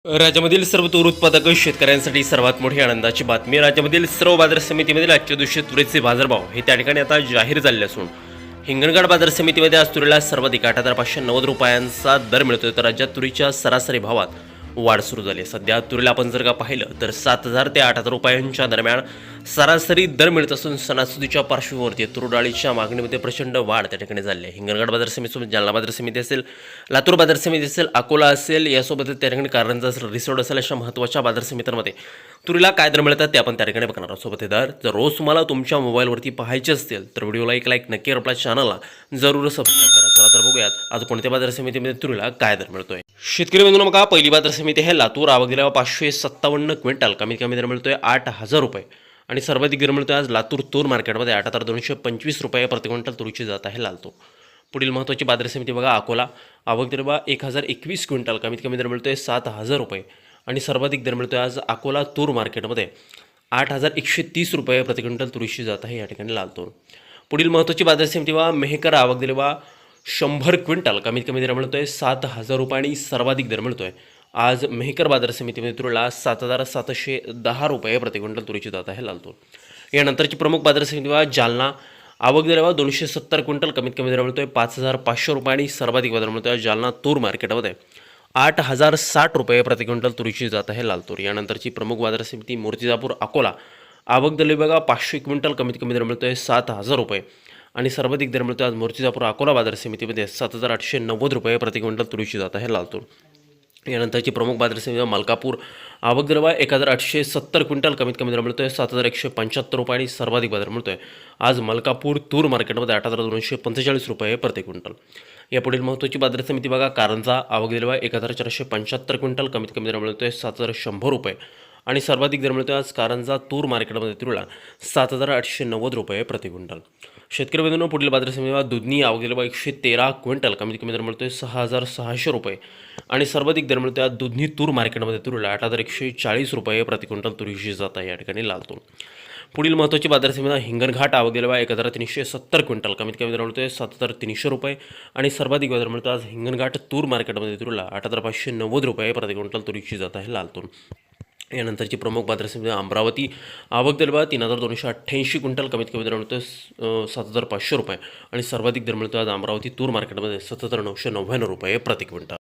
राज्यामधील सर्व तूर उत्पादक शेतकऱ्यांसाठी सर्वात मोठी आनंदाची बातमी. राज्यामधील सर्व बाजार समितीमधील आजच्या दिवशी तुरीचे बाजारभाव हे त्या ठिकाणी आता जाहीर झाले असून हिंगणघाट बाजार समितीमध्ये आज तुरीला सर्वाधिक 8,590 रुपयांचा दर मिळतोय. तर राज्यात तुरीच्या सरासरी भावात वाढ सुरू झाली. सध्या तुरीला आपण जर का पाहिलं तर 7,000 ते 8,000 रुपयांच्या दरम्यान सरासरी दर मिळत असून सणासुदीच्या पार्श्वभूमीवरती तूर डाळीच्या मागणीमध्ये प्रचंड वाढ त्या ठिकाणी झाली आहे. हिंगणघाट बाजार समितीसोबत जालना बाजार समिती असेल, लातूर बाजार समिती असेल, अकोला असेल, यासोबत त्या ठिकाणी कारंजा असेल, रिसोड असेल, अशा महत्त्वाच्या बाजार समित्यांमध्ये तुरीला काय दर मिळतात ते आपण त्या ठिकाणी बघणार आहोत. सोबत हे दर जर रोज तुम्हाला तुमच्या मोबाईलवरती पाहायचे असतील तर व्हिडिओला एक लाईक नक्की, आपल्या चॅनलला जरूर सबस्क्राईब करा. चला तर बघूयात आज कोणत्या बाजार समितीमध्ये तुरीला काय दर मिळतोय. शेतकरी बंधूंनो, बघा पहिली बाजार समिती आहे लातूर. आवक दिला 557 क्विंटल, कमीत कमी दर मिळतोय 8,000 रुपये आणि सर्वाधिक दर मिळतोय आज लातूर तूर मार्केटमध्ये 8,225 रुपये प्रति क्विंटल तुरीची जात आहे लाल तूर. पुढील महत्त्वाची बाजार समिती बघा अकोला. आवक दिला 1,021 क्विंटल, कमीत कमी दर मिळतोय 7,000 रुपये आणि सर्वाधिक दर मिळतोय आज अकोला तूर मार्केटमध्ये 8,130 रुपये प्रति क्विंटल तुरीची जात आहे या ठिकाणी लाल तूर. पुढील महत्त्वाची बाजार समिती बघा मेहकर. आवक दिली 100 क्विंटल, कमीत कमी दर मिळतोय 7,000 रुपये आणि सर्वाधिक दर मिळतोय आज मेहकर बाजार समितीमध्ये तुरीला 7,710 रुपये प्रति क्विंटल तुरीची जात आहे लाल तूर. यानंतरची प्रमुख बाजार समिती बघा जालना. आवक दिल्या 270 क्विंटल, कमीत कमी दर मिळतोय 5,500 रुपये आणि सर्वाधिक दर मिळतोय जालना तूर मार्केटमध्ये 8,060 रुपये प्रति क्विंटल तुरीची जात आहे लाल तूर. यानंतरची प्रमुख बाजार समिती मूर्तिजापूर अकोला. आवक दिली बघा 500 क्विंटल, कमीत कमी दर मिळतोय 7,000 रुपये आणि सर्वाधिक दर मिळतोय आज मूर्तिजापूर अकोला बाजार समितीमध्ये 7,890 रुपये प्रति क्विंटल तुरीची जात आहे लाल तूर. यानंतरची प्रमुख बाजार समिती मलकापूर. आवक दर 1,870 क्विंटल, कमीत कमी दर मिळतोय 7,175 रुपये आणि सर्वाधिक बाजार मिळतोय आज मलकापूर तूर मार्केटमध्ये 8,245 रुपये प्रति क्विंटल. या पुढील महत्त्वाची बाजार समिती बघा कारंजा. आवक दिली 1,475 क्विंटल, कमीत कमी दर मिळतोय 7,100 रुपये आणि सर्वाधिक दर मिळतोय आज कारंजा तूर मार्केटमध्ये तुरीला 7,890 रुपये प्रति क्विंटल. शेतकरी बंधूंनो, पुढील बाजार समिती दुधनी. आवक दिली 113 क्विंटल, कमीत कमी दर मिळतोय 6,600 रुपये आणि सर्वाधिक दर मिळतोय आज दुधनी तूर मार्केटमध्ये तुरीला 8,140 रुपये प्रति क्विंटल तुरीची जात आहे या ठिकाणी लाल तूर. पुढील महत्त्वाची बाजार समिती हिंगणघाट. आवक दिली 1,370 क्विंटल, कमीत कमी दर मिळतोय 7,300 रुपये आणि सर्वाधिक दर मिळतो आज हिंगणघाट तूर मार्केटमध्ये तुरीला 8,590 रुपये प्रति क्विंटल तुरीची जात आहे लाल तूर. यानंतरची प्रमुख बाजार समिती अमरावती. आवक दिली 3,288 क्विंटल, कमीत कमी दर मिळतोय 7,500 रुपये आणि सर्वाधिक दर मिळतो आज अमरावती तूर मार्केटमध्ये 7,999 रुपये प्रति क्विंटल.